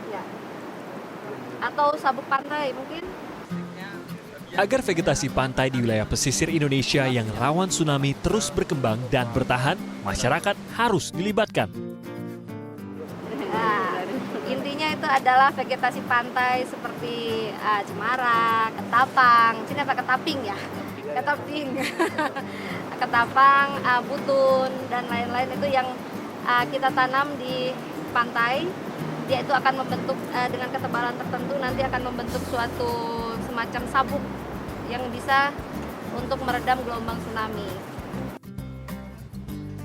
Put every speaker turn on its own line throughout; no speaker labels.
rumput nggak? Atau sabuk pantai mungkin?
Agar vegetasi pantai di wilayah pesisir Indonesia yang rawan tsunami terus berkembang dan bertahan, masyarakat harus dilibatkan.
Nah, intinya itu adalah vegetasi pantai seperti cemara, ketapang, sini apa ketaping ya? Ketaping, ketapang, butun, dan lain-lain itu yang kita tanam di pantai. Dia itu akan membentuk dengan ketebalan tertentu, nanti akan membentuk suatu semacam sabuk yang bisa untuk meredam gelombang tsunami.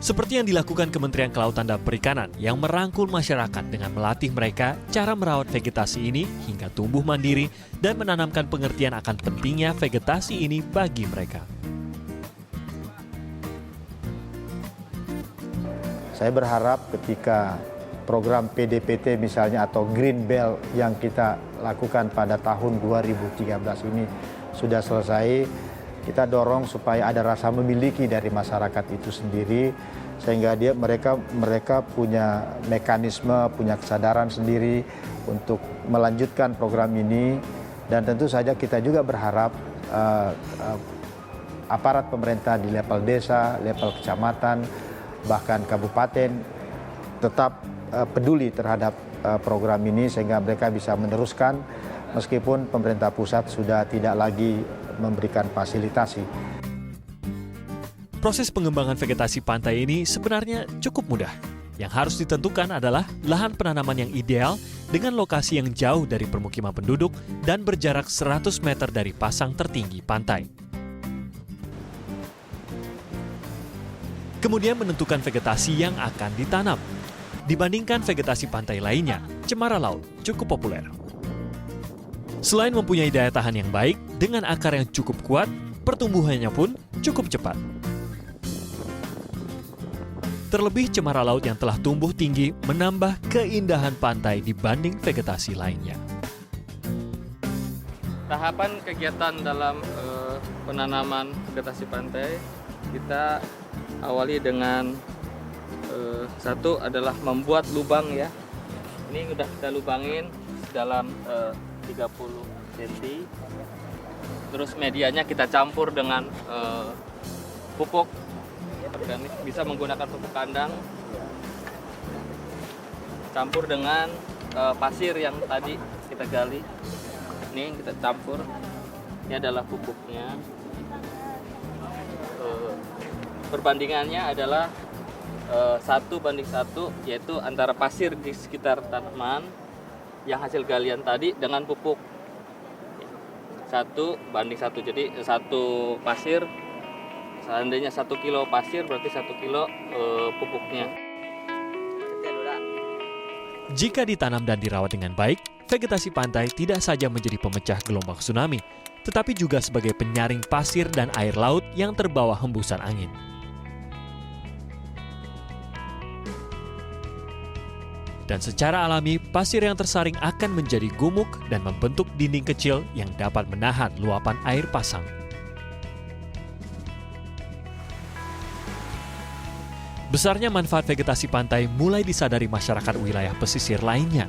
Seperti yang dilakukan Kementerian Kelautan dan Perikanan yang merangkul masyarakat dengan melatih mereka cara merawat vegetasi ini hingga tumbuh mandiri dan menanamkan pengertian akan pentingnya vegetasi ini bagi mereka.
Saya berharap ketika program PDPT misalnya atau Green Belt yang kita lakukan pada tahun 2013 ini sudah selesai, kita dorong supaya ada rasa memiliki dari masyarakat itu sendiri sehingga mereka punya mekanisme, punya kesadaran sendiri untuk melanjutkan program ini. Dan tentu saja kita juga berharap aparat pemerintah di level desa, level kecamatan, bahkan kabupaten tetap peduli terhadap program ini sehingga mereka bisa meneruskan meskipun pemerintah pusat sudah tidak lagi memberikan fasilitasi.
Proses pengembangan vegetasi pantai ini sebenarnya cukup mudah. Yang harus ditentukan adalah lahan penanaman yang ideal dengan lokasi yang jauh dari permukiman penduduk dan berjarak 100 meter dari pasang tertinggi pantai. Kemudian menentukan vegetasi yang akan ditanam. Dibandingkan vegetasi pantai lainnya, cemara laut cukup populer. Selain mempunyai daya tahan yang baik, dengan akar yang cukup kuat, pertumbuhannya pun cukup cepat. Terlebih cemara laut yang telah tumbuh tinggi menambah keindahan pantai dibanding vegetasi lainnya.
Tahapan kegiatan dalam penanaman vegetasi pantai, kita awali dengan satu adalah membuat lubang ya. Ini udah kita lubangin dalam 30 cm. Terus medianya kita campur dengan pupuk organik, bisa menggunakan pupuk kandang. Campur dengan pasir yang tadi kita gali. Ini kita campur. Ini adalah pupuknya. Perbandingannya adalah 1:1, yaitu antara pasir di sekitar tanaman yang hasil galian tadi dengan pupuk 1:1. Jadi 1 pasir, seandainya 1 kilo pasir berarti 1 kilo pupuknya.
Jika ditanam dan dirawat dengan baik, vegetasi pantai tidak saja menjadi pemecah gelombang tsunami, tetapi juga sebagai penyaring pasir dan air laut yang terbawa hembusan angin. Dan secara alami, pasir yang tersaring akan menjadi gumuk dan membentuk dinding kecil yang dapat menahan luapan air pasang. Besarnya manfaat vegetasi pantai mulai disadari masyarakat wilayah pesisir lainnya.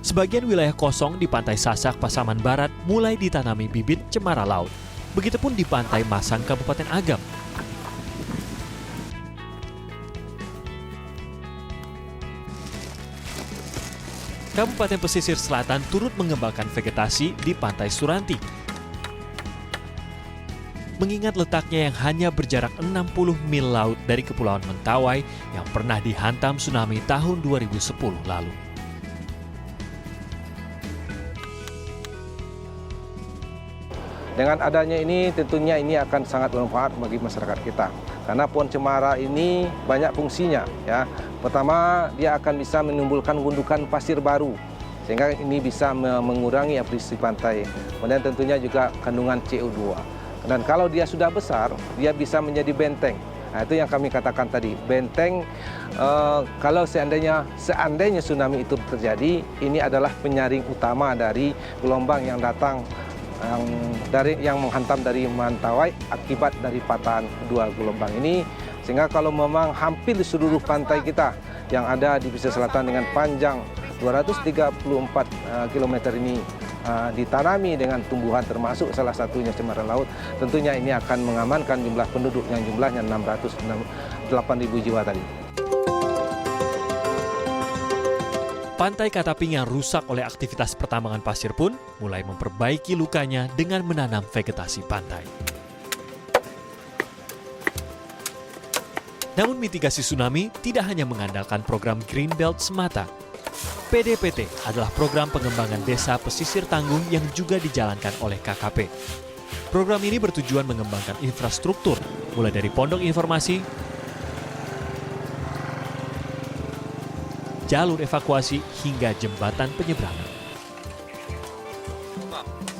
Sebagian wilayah kosong di pantai Sasak, Pasaman Barat mulai ditanami bibit cemara laut. Begitupun di pantai Masang, Kabupaten Agam. Kabupaten Pesisir Selatan turut mengembangkan vegetasi di Pantai Suranti. Mengingat letaknya yang hanya berjarak 60 mil laut dari Kepulauan Mentawai yang pernah dihantam tsunami tahun 2010 lalu.
Dengan adanya ini tentunya ini akan sangat bermanfaat bagi masyarakat kita. Karena pohon cemara ini banyak fungsinya ya. Pertama, dia akan bisa menimbulkan gundukan pasir baru sehingga ini bisa mengurangi abrasi pantai. Kemudian tentunya juga kandungan CO2. Dan kalau dia sudah besar, dia bisa menjadi benteng. Nah, itu yang kami katakan tadi, benteng kalau seandainya tsunami itu terjadi, ini adalah penyaring utama dari gelombang yang datang yang menghantam dari Mentawai akibat dari patahan kedua gelombang ini, sehingga kalau memang hampir di seluruh pantai kita yang ada di pesisir selatan dengan panjang 234 km ini ditanami dengan tumbuhan termasuk salah satunya cemara laut, tentunya ini akan mengamankan jumlah penduduk yang jumlahnya 8.000 jiwa tadi.
Pantai Kataping yang rusak oleh aktivitas pertambangan pasir pun mulai memperbaiki lukanya dengan menanam vegetasi pantai. Namun mitigasi tsunami tidak hanya mengandalkan program Greenbelt semata. PDPT adalah program pengembangan desa pesisir tangguh yang juga dijalankan oleh KKP. Program ini bertujuan mengembangkan infrastruktur, mulai dari pondok informasi, jalur evakuasi, hingga jembatan penyeberangan.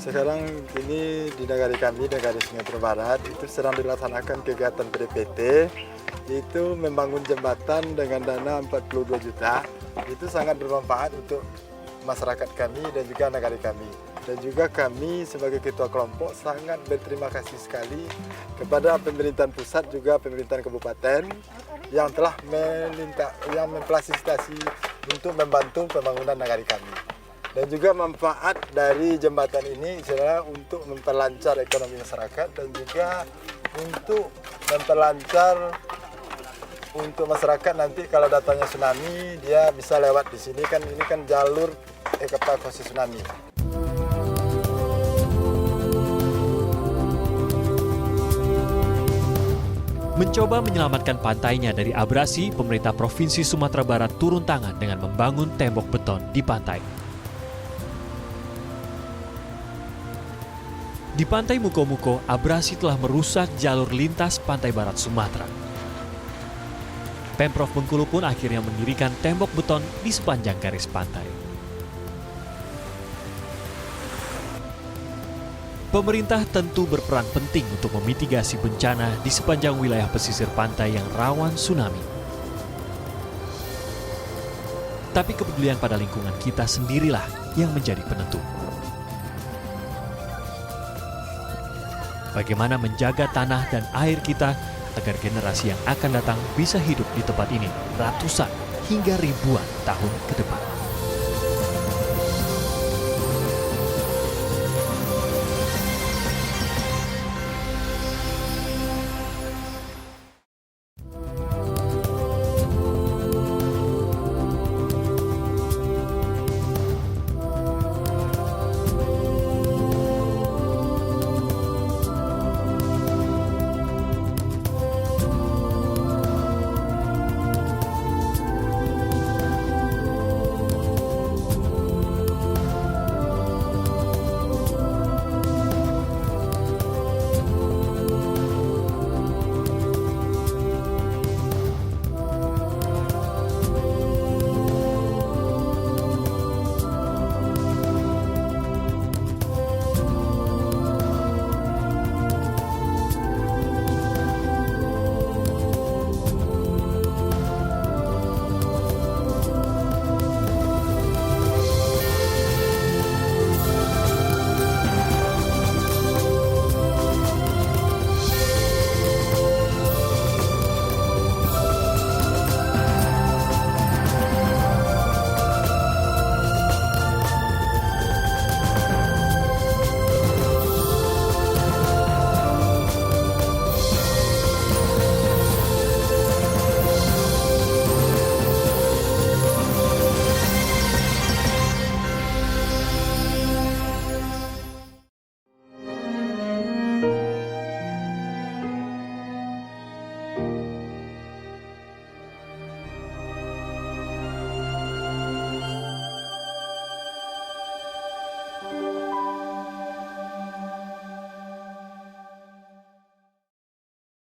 Sekarang ini di negara kami, negara Sumatera Barat, itu sedang dilaksanakan kegiatan PDPT, itu membangun jembatan dengan dana 42 juta. Itu sangat bermanfaat untuk masyarakat kami dan juga negara kami. Dan juga kami sebagai ketua kelompok sangat berterima kasih sekali kepada pemerintahan pusat juga pemerintahan kabupaten yang telah memfasilitasi untuk membantu pembangunan negara kami. Dan juga manfaat dari jembatan ini adalah untuk memperlancar ekonomi masyarakat dan juga untuk memperlancar untuk masyarakat nanti kalau datangnya tsunami dia bisa lewat di sini kan, ini kan jalur evakuasi tsunami.
Mencoba menyelamatkan pantainya dari abrasi, pemerintah Provinsi Sumatera Barat turun tangan dengan membangun tembok beton di pantai. Di pantai Muko-Muko, abrasi telah merusak jalur lintas pantai barat Sumatera. Pemprov Bengkulu pun akhirnya mendirikan tembok beton di sepanjang garis pantai. Pemerintah tentu berperan penting untuk memitigasi bencana di sepanjang wilayah pesisir pantai yang rawan tsunami. Tapi kepedulian pada lingkungan kita sendirilah yang menjadi penentu. Bagaimana menjaga tanah dan air kita agar generasi yang akan datang bisa hidup di tempat ini ratusan hingga ribuan tahun ke depan.